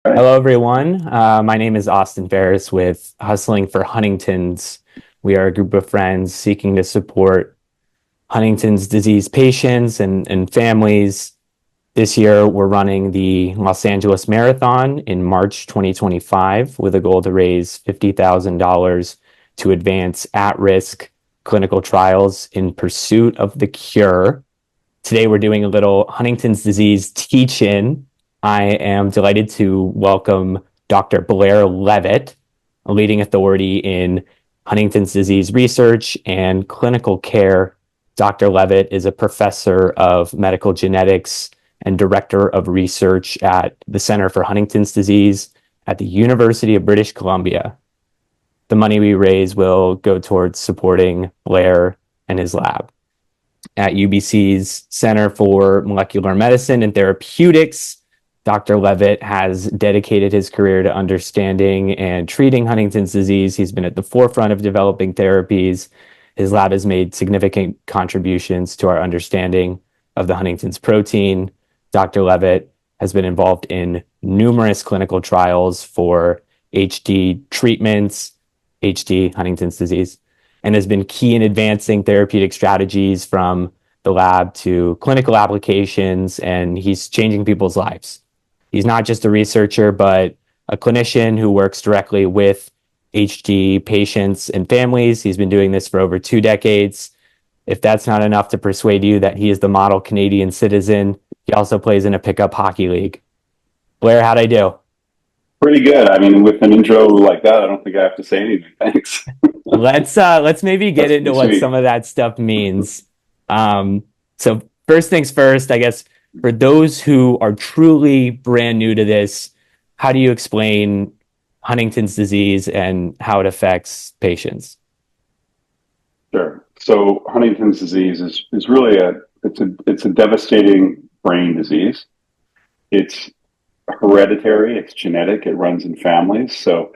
Hello, everyone. My name is Austin Farris with Hustling for Huntington's. We are a group of friends seeking to support Huntington's disease patients and families. This year, we're running the Los Angeles Marathon in March 2025 with a goal to raise $50,000 to advance at-risk clinical trials in pursuit of the cure. Today, we're doing a little Huntington's disease teach-in. I am delighted to welcome Dr. Blair Leavitt, a leading authority in Huntington's disease research and clinical care. Dr. Leavitt is a professor of medical genetics and director of research at the Center for Huntington's Disease at the University of British Columbia. The money we raise will go towards supporting Blair and his lab. At UBC's Center for Molecular Medicine and Therapeutics, Dr. Leavitt has dedicated his career to understanding and treating Huntington's disease. He's been at the forefront of developing therapies. His lab has made significant contributions to our understanding of the Huntington's protein. Dr. Leavitt has been involved in numerous clinical trials for HD treatments, HD, Huntington's disease, and has been key in advancing therapeutic strategies from the lab to clinical applications, and he's changing people's lives. He's not just a researcher, but a clinician who works directly with HD patients and families. He's been doing this for over 2 decades. If that's not enough to persuade you that he is the model Canadian citizen, he also plays in a pickup hockey league. Blair, how'd I do? Pretty good. I mean, with an intro like that, I don't think I have to say anything. Thanks. Let's maybe get That's into pretty what sweet. some of that stuff means. So first things first, I guess for those who are truly brand new to this, how do you explain Huntington's disease and how it affects patients? Sure. So Huntington's disease is really a devastating brain disease. It's hereditary. It's genetic. It runs in families. So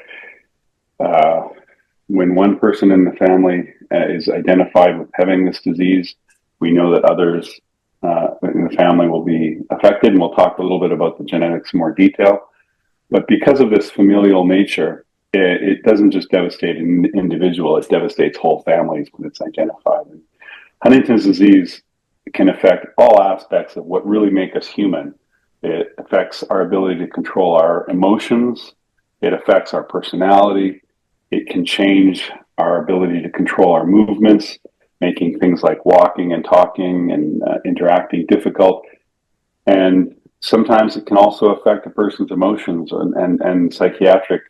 uh, when one person in the family is identified with having this disease, we know that others in the family will be affected. And we'll talk a little bit about the genetics in more detail. But because of this familial nature, it doesn't just devastate an individual, it devastates whole families when it's identified. And Huntington's disease can affect all aspects of what really make us human. It affects our ability to control our emotions, it affects our personality, it can change our ability to control our movements, making things like walking and talking and interacting difficult. And sometimes it can also affect a person's emotions and psychiatric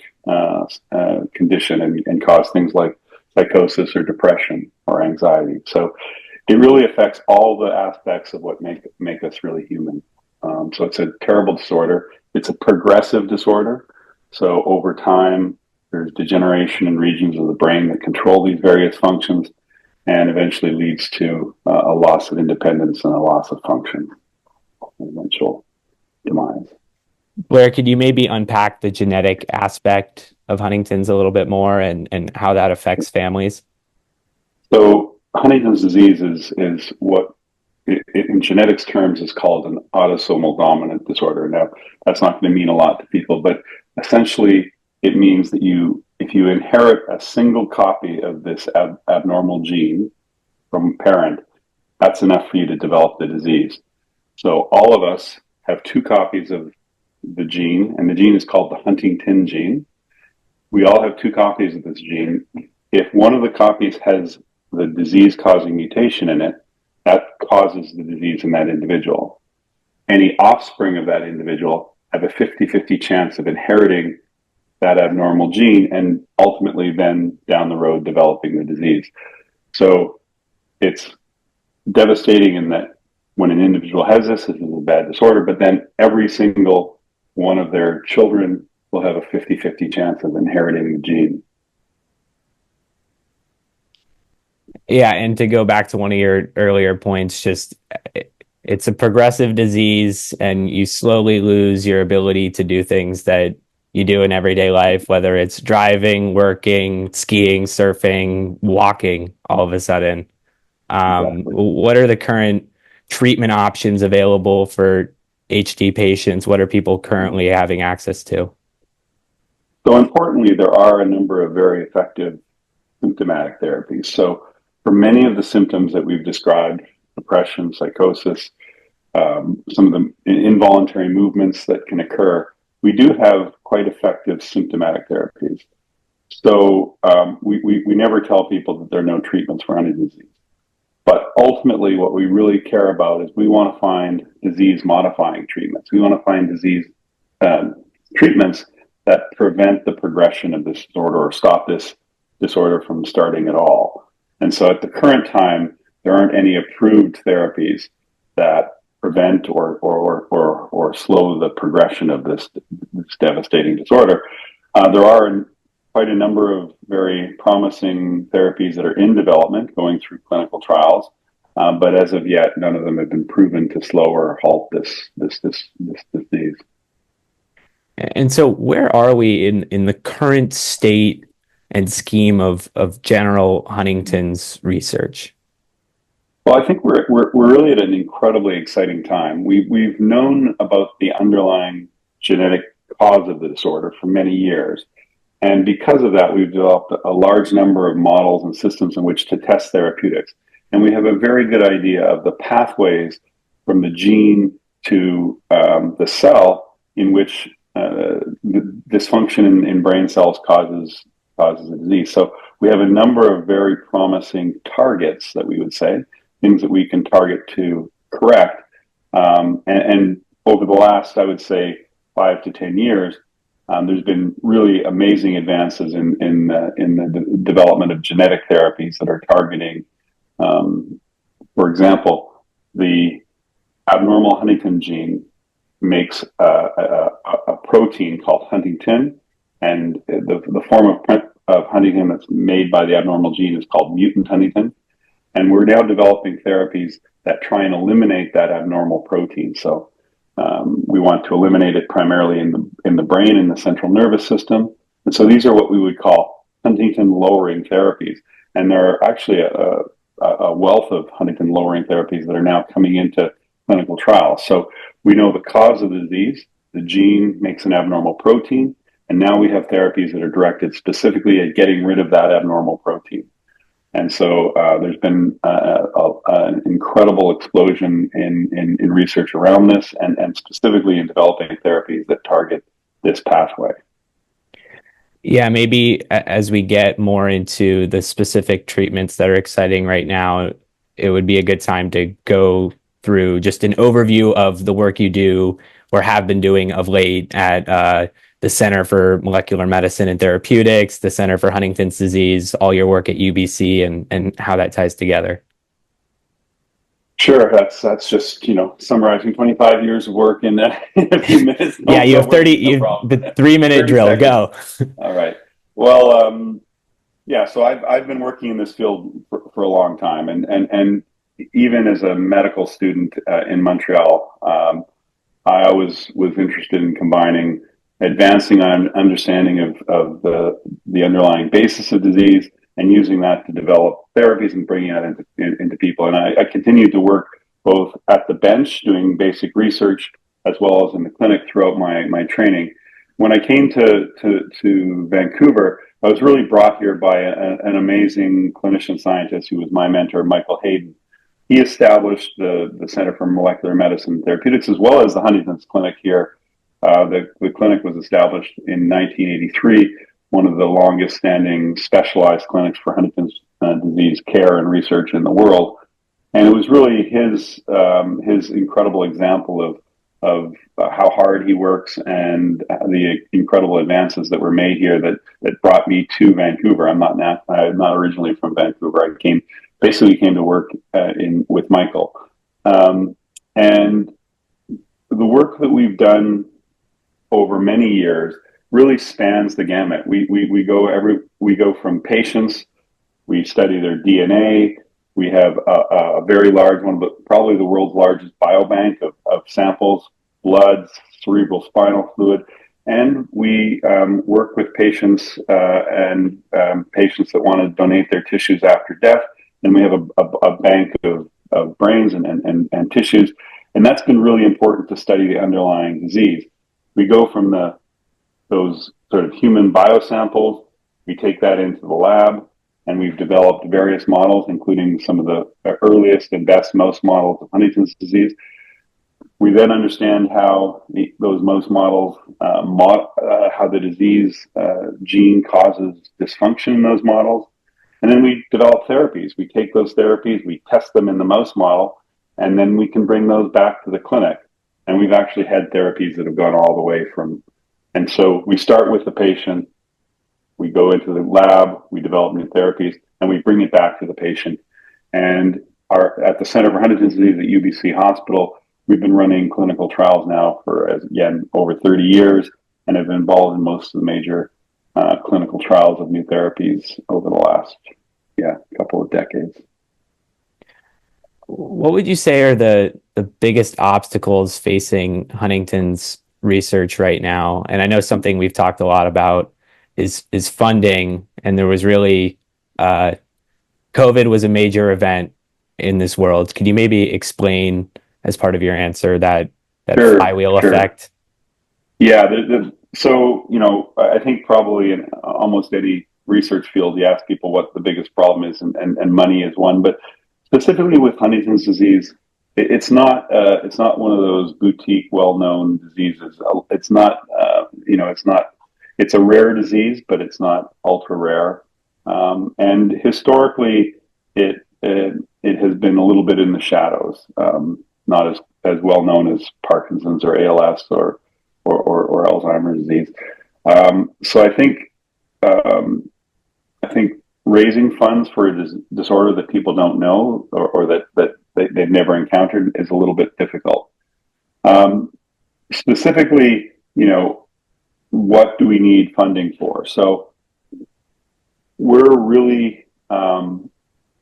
condition and cause things like psychosis or depression or anxiety. So it really affects all the aspects of what make us really human. So it's a terrible disorder. It's a progressive disorder. So over time, there's degeneration in regions of the brain that control these various functions and eventually leads to a loss of independence and a loss of function, eventual demise. Blair, could you maybe unpack the genetic aspect of Huntington's a little bit more and how that affects families? So Huntington's disease is what in genetics terms is called an autosomal dominant disorder. Now, that's not going to mean a lot to people, but essentially it means that if you inherit a single copy of this abnormal gene from a parent, that's enough for you to develop the disease. So all of us have two copies of the gene, and the gene is called the Huntington gene. We all have two copies of this gene. If one of the copies has the disease causing mutation in it, that causes the disease in that individual. Any offspring of that individual have a 50-50 chance of inheriting that abnormal gene and ultimately then down the road developing the disease. So it's devastating in that when an individual has this is a bad disorder, but then every single one of their children will have a 50-50 chance of inheriting the gene. Yeah, and to go back to one of your earlier points, just it's a progressive disease, and you slowly lose your ability to do things that you do in everyday life, whether it's driving, working, skiing, surfing, walking, all of a sudden. Exactly. What are the current treatment options available for HD patients? What are people currently having access to? So importantly, there are a number of very effective symptomatic therapies. So for many of the symptoms that we've described, depression, psychosis, some of the involuntary movements that can occur, we do have quite effective symptomatic therapies. So we never tell people that there are no treatments for Huntington's disease. But ultimately, what we really care about is we want to find disease-modifying treatments. We want to find disease treatments that prevent the progression of this disorder or stop this disorder from starting at all. And so at the current time, there aren't any approved therapies that prevent or slow the progression of this devastating disorder. There are quite a number of very promising therapies that are in development, going through clinical trials, but as of yet, none of them have been proven to slow or halt this disease. And so where are we in the current state and scheme of general Huntington's research? Well, I think we're really at an incredibly exciting time. We've known about the underlying genetic cause of the disorder for many years. And because of that, we've developed a large number of models and systems in which to test therapeutics. And we have a very good idea of the pathways from the gene to the cell in which the dysfunction in brain cells causes a disease. So we have a number of very promising targets that we would say, things that we can target to correct. And over the last, I would say, 5 to 10 years, there's been really amazing advances in the development of genetic therapies that are targeting, for example, the abnormal Huntington gene makes a protein called Huntington, and the form of Huntington that's made by the abnormal gene is called mutant Huntington. And we're now developing therapies that try and eliminate that abnormal protein. So we want to eliminate it primarily in the brain, in the central nervous system. And so these are what we would call Huntington lowering therapies. And there are actually a wealth of Huntington lowering therapies that are now coming into clinical trials. So we know the cause of the disease, the gene makes an abnormal protein, and now we have therapies that are directed specifically at getting rid of that abnormal protein. And so there's been an incredible explosion in research around this, and specifically in developing therapies that target this pathway. Yeah, maybe as we get more into the specific treatments that are exciting right now, it would be a good time to go through just an overview of the work you do or have been doing of late at the Center for Molecular Medicine and Therapeutics, the Center for Huntington's Disease, all your work at UBC, and how that ties together. Sure, that's just summarizing 25 years of work in a few minutes. Yeah, you have 30. The 3-minute drill. Seconds. Go. All right. Well, yeah. So I've been working in this field for a long time, and even as a medical student in Montreal, I always was interested in combining advancing on understanding of the underlying basis of disease and using that to develop therapies and bringing that into people. And I continued to work both at the bench doing basic research as well as in the clinic throughout my training. When I came to Vancouver, I was really brought here by an amazing clinician scientist who was my mentor, Michael Hayden. He established the Center for Molecular Medicine and Therapeutics as well as the Huntington's Clinic here. The clinic was established in 1983, one of the longest standing specialized clinics for Huntington's disease care and research in the world. And it was really his incredible example of how hard he works and the incredible advances that were made here that brought me to Vancouver. I'm not originally from Vancouver. I basically came to work with Michael. And the work that we've done over many years really spans the gamut. We go from patients, we study their DNA. We have a very large one, but probably the world's largest biobank of samples, blood, cerebral spinal fluid, and we work with patients and patients that want to donate their tissues after death. And we have a bank of brains and tissues. And that's been really important to study the underlying disease. We go from those sort of human biosamples, we take that into the lab, and we've developed various models, including some of the earliest and best mouse models of Huntington's disease. We then understand how those mouse models, how the disease gene causes dysfunction in those models. And then we develop therapies. We take those therapies, we test them in the mouse model, and then we can bring those back to the clinic. And we've actually had therapies that have gone all the way from, and so we start with the patient, we go into the lab, we develop new therapies, and we bring it back to the patient. And at the Center for Huntington's Disease at UBC Hospital, we've been running clinical trials now for, again, over 30 years, and have been involved in most of the major clinical trials of new therapies over the last, couple of decades. What would you say are the biggest obstacles facing Huntington's research right now? And I know something we've talked a lot about is funding, and there was really COVID was a major event in this world. Could you maybe explain, as part of your answer, that Sure, flywheel sure. effect? Yeah, so, I think probably in almost any research field, you ask people what the biggest problem is, and money is one. But specifically with Huntington's disease, it's not one of those boutique, well-known diseases. It's not, it's a rare disease, but it's not ultra rare. And historically, it has been a little bit in the shadows, not as well known as Parkinson's or ALS or Alzheimer's disease. So I think raising funds for a disorder that people don't know or that they've never encountered is a little bit difficult. Specifically, what do we need funding for? So we're really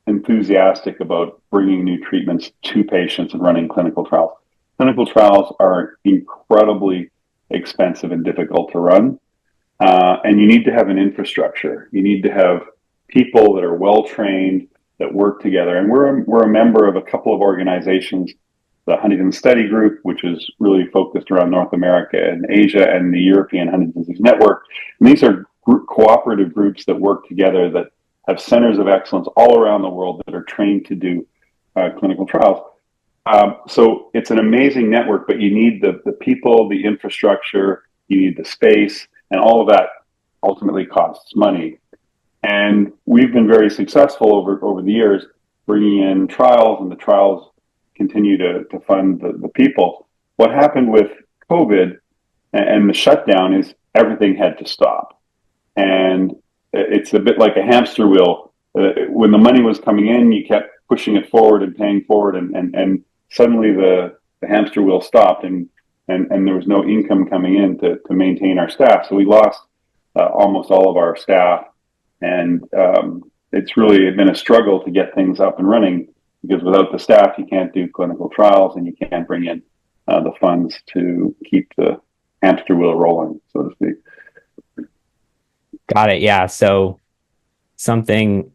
enthusiastic about bringing new treatments to patients and running clinical trials. Clinical trials are incredibly expensive and difficult to run. And you need to have an infrastructure. You need to have people that are well trained, that work together. And we're a member of a couple of organizations, the Huntington Study Group, which is really focused around North America and Asia, and the European Huntington's Disease Network. And these are cooperative groups that work together, that have centers of excellence all around the world that are trained to do clinical trials. So it's an amazing network, but you need the people, the infrastructure, you need the space, and all of that ultimately costs money. And we've been very successful over the years bringing in trials, and the trials continue to fund the people. What happened with COVID and the shutdown is everything had to stop. And it's a bit like a hamster wheel. When the money was coming in, you kept pushing it forward and paying forward, and suddenly the hamster wheel stopped, and there was no income coming in to maintain our staff. So we lost almost all of our staff, and it's really been a struggle to get things up and running, because without the staff, you can't do clinical trials, and you can't bring in the funds to keep the hamster wheel rolling, so to speak. Got it. Yeah. So something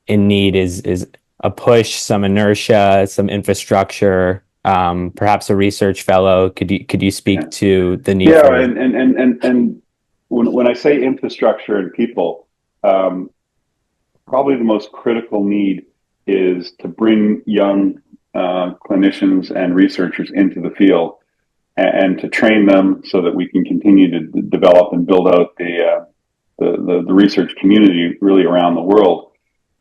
in need is a push, some inertia, some infrastructure, perhaps a research fellow. Could you speak to the need for? And when I say infrastructure and people, probably the most critical need is to bring young clinicians and researchers into the field, and to train them so that we can continue to develop and build out the research community really around the world.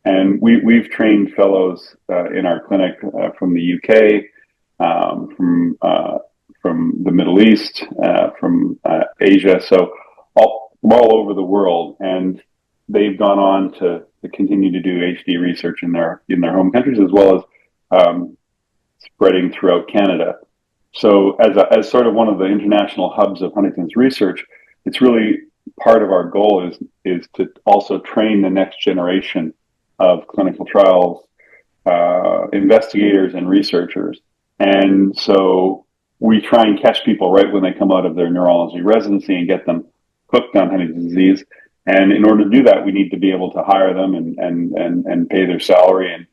And we've trained fellows in our clinic from the UK, from the Middle East, from Asia, so all over the world. And they've gone on to continue to do HD research in their home countries, as well as spreading throughout Canada. So as sort of one of the international hubs of Huntington's research, it's really part of our goal is to also train the next generation of clinical trials investigators and researchers. And so we try and catch people right when they come out of their neurology residency and get them hooked on Huntington's disease. And in order to do that, we need to be able to hire them and pay their salary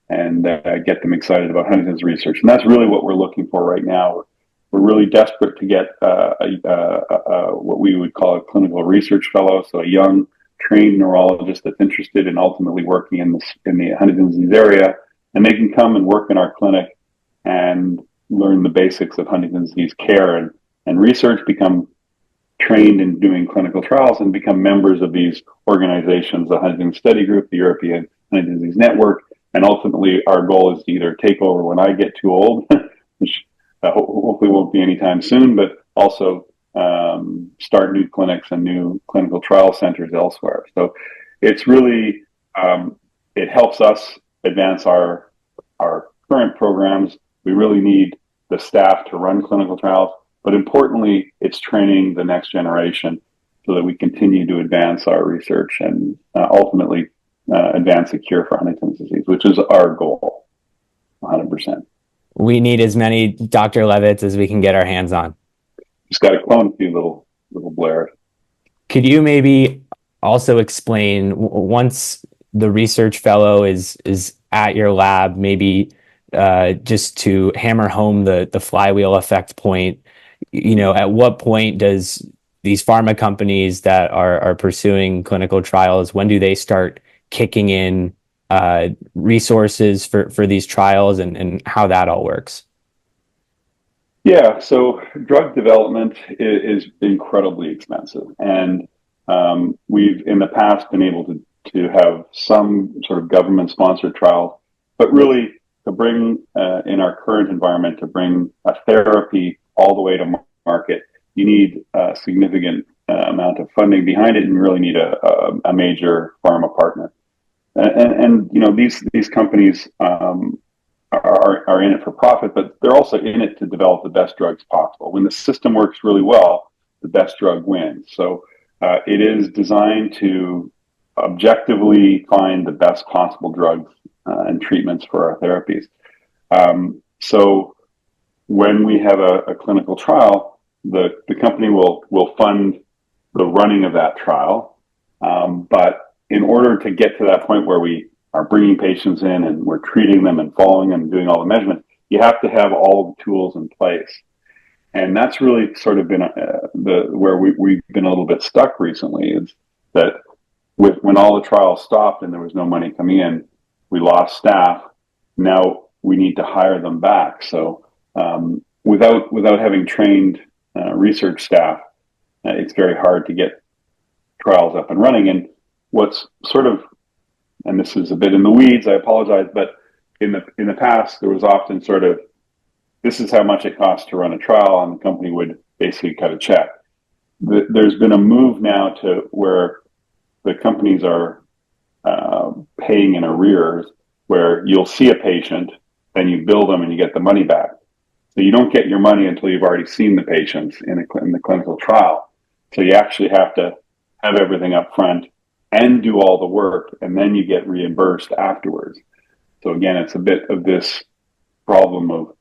and get them excited about Huntington's research. And that's really what we're looking for right now. We're really desperate to get what we would call a clinical research fellow, so a young trained neurologist that's interested in ultimately working in the Huntington's disease area, and they can come and work in our clinic and learn the basics of Huntington's disease care and research, become trained in doing clinical trials, and become members of these organizations, the Huntington Study Group, the European Huntington's Disease Network, and ultimately our goal is to either take over when I get too old, which hopefully won't be anytime soon, but also start new clinics and new clinical trial centers elsewhere. So it's really, it helps us advance our current programs. We really need the staff to run clinical trials, but importantly, it's training the next generation so that we continue to advance our research and ultimately advance a cure for Huntington's disease, which is our goal, 100%. We need as many Dr. Leavitts as we can get our hands on. Just got to clone a few little Blair. Could you maybe also explain, once the research fellow is at your lab, maybe just to hammer home the flywheel effect point, at what point does these pharma companies that are pursuing clinical trials, when do they start kicking in resources for these trials, and how that all works? Yeah, so drug development is incredibly expensive, and we've in the past been able to have some sort of government-sponsored trials, but really to bring in our current environment, to bring a therapy all the way to market, you need a significant amount of funding behind it, and you really need a major pharma partner. And these companies are in it for profit, but they're also in it to develop the best drugs possible. When the system works really well, the best drug wins. So it is designed to objectively find the best possible drugs and treatments for our therapies. So when we have a clinical trial, the company will fund the running of that trial, but in order to get to that point where we are bringing patients in and we're treating them and following them and doing all the measurements, you have to have all the tools in place. And that's really sort of been where we've been a little bit stuck recently, is that when all the trials stopped and there was no money coming in, we lost staff. Now we need to hire them back. So without having trained research staff, it's very hard to get trials up and running. And what's sort of, and this is a bit in the weeds, I apologize, but in the past, there was often sort of, this is how much it costs to run a trial, and the company would basically cut a check. There's been a move now to where the companies are paying in arrears, where you'll see a patient, then you bill them and you get the money back. So you don't get your money until you've already seen the patients in the clinical trial. So you actually have to have everything up front and do all the work, and then you get reimbursed afterwards. So again, it's a bit of this problem of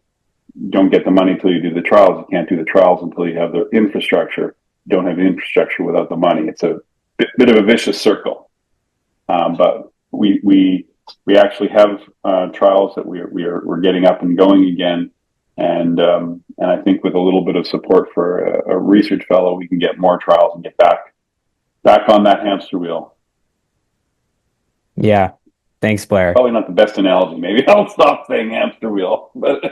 don't get the money until you do the trials. You can't do the trials until you have the infrastructure. You don't have the infrastructure without the money. It's a bit of a vicious circle. But we actually have trials that we're getting up and going again. And I think with a little bit of support for a research fellow, we can get more trials and get back on that hamster wheel. Yeah. Thanks, Blair. Probably not the best analogy. Maybe I'll stop saying hamster wheel, but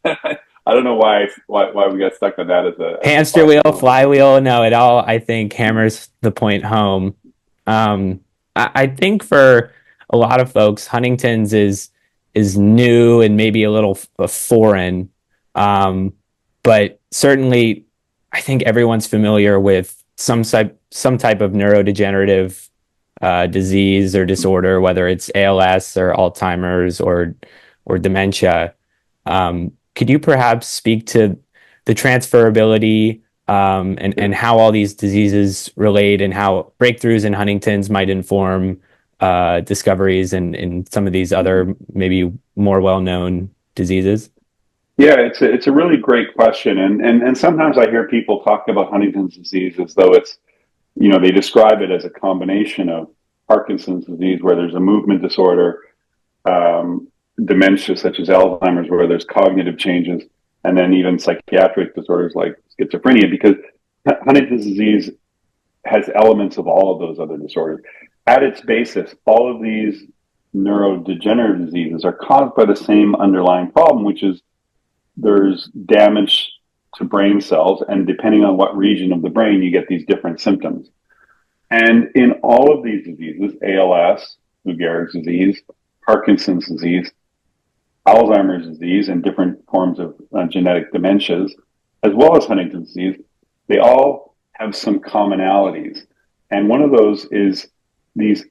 I don't know why we got stuck on that as a hamster wheel, flywheel. No, it all, I think, hammers the point home. I think for a lot of folks, Huntington's is new and maybe a little foreign, but certainly, I think everyone's familiar with some type of neurodegenerative disease or disorder, whether it's ALS or Alzheimer's or dementia. Could you perhaps speak to the transferability and how all these diseases relate, and how breakthroughs in Huntington's might inform discoveries in some of these other maybe more well-known diseases? Yeah, it's a really great question, and sometimes I hear people talk about Huntington's disease as though it's, they describe it as a combination of Parkinson's disease, where there's a movement disorder, dementia such as Alzheimer's, where there's cognitive changes, and then even psychiatric disorders like schizophrenia, because Huntington's disease has elements of all of those other disorders. At its basis, all of these neurodegenerative diseases are caused by the same underlying problem, which is there's damage to brain cells, and depending on what region of the brain, you get these different symptoms. And in all of these diseases, ALS, Lou Gehrig's disease, Parkinson's disease, Alzheimer's disease, and different forms of genetic dementias, as well as Huntington's disease, they all have some commonalities. And one of those is these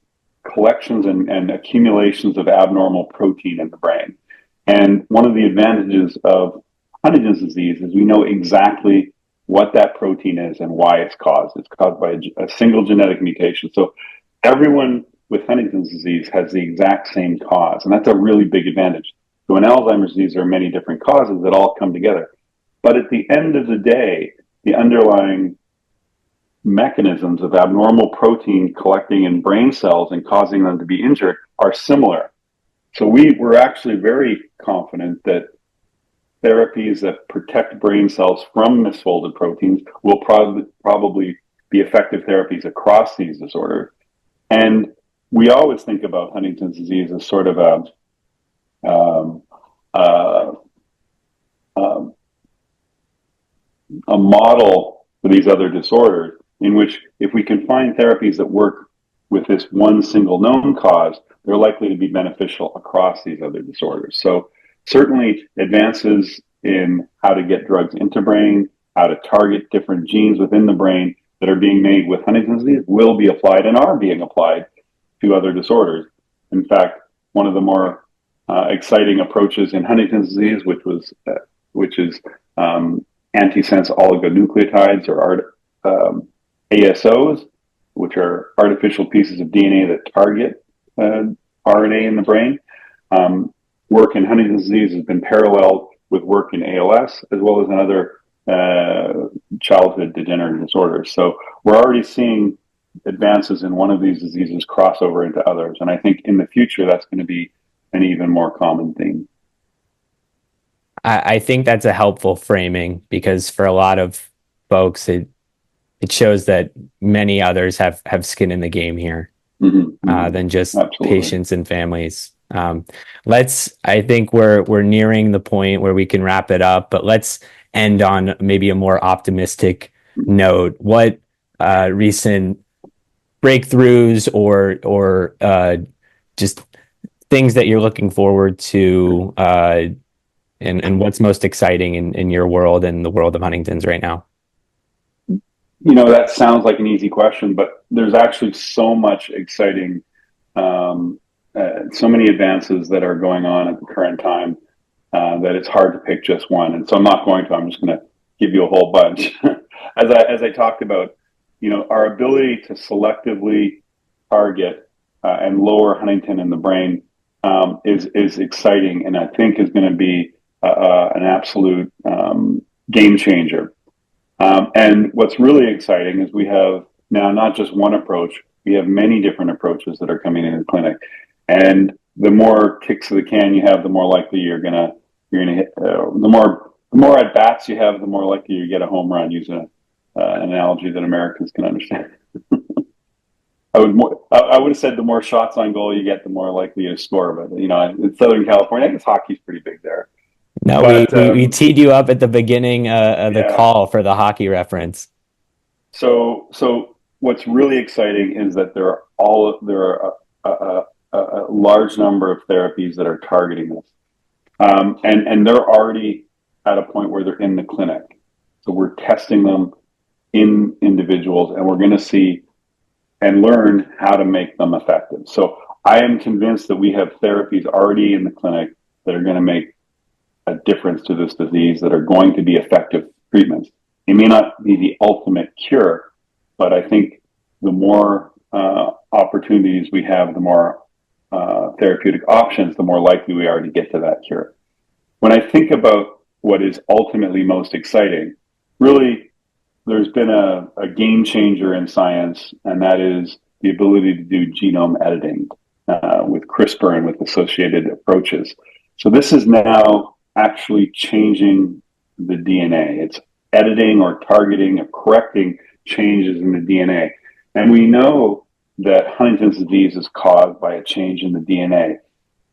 collections and accumulations of abnormal protein in the brain. And one of the advantages of Huntington's disease is we know exactly what that protein is and why it's caused. It's caused by a single genetic mutation. So everyone with Huntington's disease has the exact same cause, and that's a really big advantage. So in Alzheimer's disease, there are many different causes that all come together. But at the end of the day, the underlying mechanisms of abnormal protein collecting in brain cells and causing them to be injured are similar. So we're actually very confident that therapies that protect brain cells from misfolded proteins will probably be effective therapies across these disorders. And we always think about Huntington's disease as sort of a model for these other disorders, in which if we can find therapies that work with this one single known cause, they're likely to be beneficial across these other disorders. So certainly advances in how to get drugs into brain, how to target different genes within the brain that are being made with Huntington's disease will be applied and are being applied to other disorders. In fact, one of the more exciting approaches in Huntington's disease, which is antisense oligonucleotides, or ASOs, which are artificial pieces of DNA that target RNA in the brain. Work in Huntington's disease has been paralleled with work in ALS, as well as in other childhood degenerative disorders. So we're already seeing advances in one of these diseases cross over into others. And I think in the future, that's going to be an even more common theme. I think that's a helpful framing, because for a lot of folks, it shows that many others have skin in the game here, than just Absolutely. patients and families. I think we're nearing the point where we can wrap it up, but let's end on maybe a more optimistic note. What recent breakthroughs or just things that you're looking forward to, and what's most exciting in your world and the world of Huntington's right now? You know, that sounds like an easy question, but there's actually so much exciting, so many advances that are going on at the current time that it's hard to pick just one. And so I'm not going to. I'm just going to give you a whole bunch. As I talked about, you know, our ability to selectively target and lower Huntington in the brain is exciting, and I think is going to be an absolute game changer. And what's really exciting is we have now not just one approach, we have many different approaches that are coming into the clinic. And the more kicks of the can you have, the more likely you're gonna hit. The more at bats you have, the more likely you get a home run. Using an analogy that Americans can understand. I would have said the more shots on goal you get, the more likely you score. But you know, in Southern California, I guess hockey's pretty big there. No, but, we teed you up at the beginning of the call for the hockey reference. So what's really exciting is that there are a large number of therapies that are targeting this, and they're already at a point where they're in the clinic. So we're testing them in individuals, and we're going to see and learn how to make them effective. So I am convinced that we have therapies already in the clinic that are going to make a difference to this disease, that are going to be effective treatments. It may not be the ultimate cure, but I think the more opportunities we have, the more therapeutic options, the more likely we are to get to that cure. When I think about what is ultimately most exciting, really, there's been a game changer in science, and that is the ability to do genome editing. with CRISPR and with associated approaches. So this is now actually changing the DNA. It's editing or targeting or correcting changes in the DNA. And we know that Huntington's disease is caused by a change in the DNA.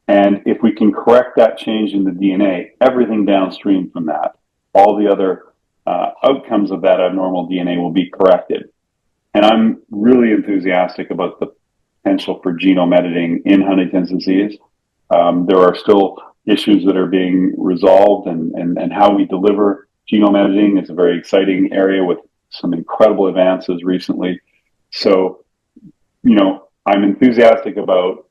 And if we can correct that change in the DNA, everything downstream from that, all the other outcomes of that abnormal DNA will be corrected. And I'm really enthusiastic about the potential for genome editing in Huntington's disease. There are still issues that are being resolved, and how we deliver genome editing is a very exciting area with some incredible advances recently. So, I'm enthusiastic about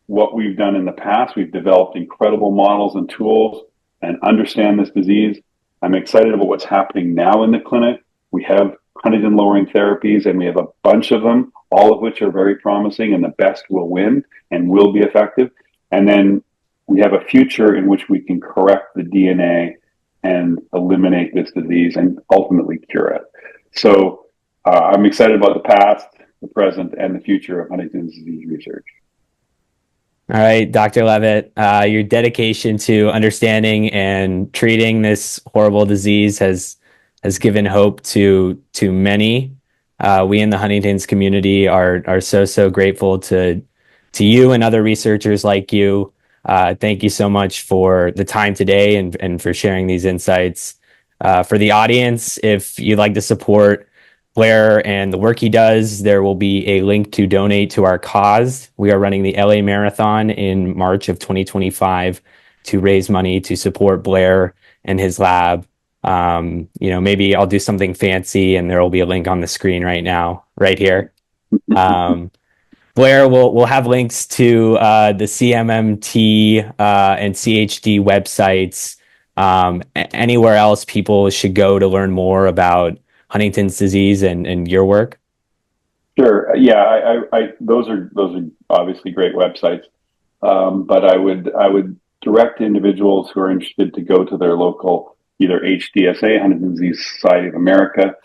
what we've done in the past. We've developed incredible models and tools and understand this disease. I'm excited about what's happening now in the clinic. We have Huntington lowering therapies, and we have a bunch of them, all of which are very promising, and the best will win and will be effective. And then we have a future in which we can correct the DNA and eliminate this disease and ultimately cure it. So I'm excited about the past, the present, and the future of Huntington's disease research. All right, Dr. Leavitt, your dedication to understanding and treating this horrible disease has given hope to many. We in the Huntington's community are so grateful to you and other researchers like you. Thank you so much for the time today and for sharing these insights. For the audience, if you'd like to support Blair and the work he does, there will be a link to donate to our cause. We are running the LA Marathon in March of 2025 to raise money to support Blair and his lab. Maybe I'll do something fancy and there will be a link on the screen right now, right here. Blair will have links to the CMMT and CHD websites. Anywhere else people should go to learn more about Huntington's disease and your work? Sure. Yeah, those are obviously great websites, but I would direct individuals who are interested to go to their local either HDSA, Huntington's Disease Society of America.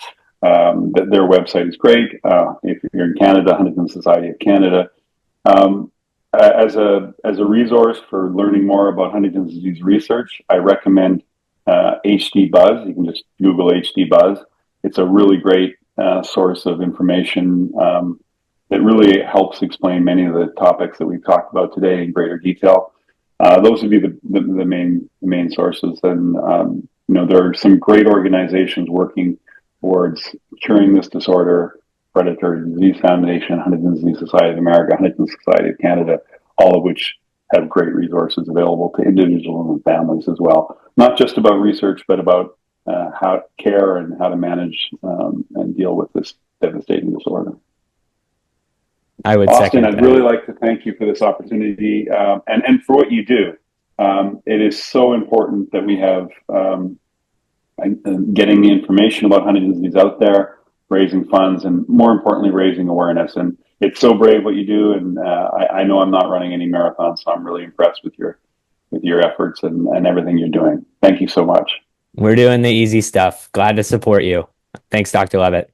Their website is great. If you're in Canada, Huntington Society of Canada. As a resource for learning more about Huntington's disease research, I recommend HD Buzz. You can just Google HD Buzz. It's a really great source of information that really helps explain many of the topics that we've talked about today in greater detail. Those would be the main sources. And there are some great organizations working towards curing this disorder: Hereditary Disease Foundation, Huntington's Disease Society of America, Huntington Society of Canada, all of which have great resources available to individuals and families as well. Not just about research, but about how to care and how to manage and deal with this devastating disorder. I would Austin, second that. I'd really like to thank you for this opportunity and for what you do. It is so important that we have getting the information about Huntington's disease out there, raising funds, and more importantly, raising awareness. And it's so brave what you do. And I know I'm not running any marathons, so I'm really impressed with your efforts and everything you're doing. Thank you so much. We're doing the easy stuff. Glad to support you. Thanks, Dr. Leavitt.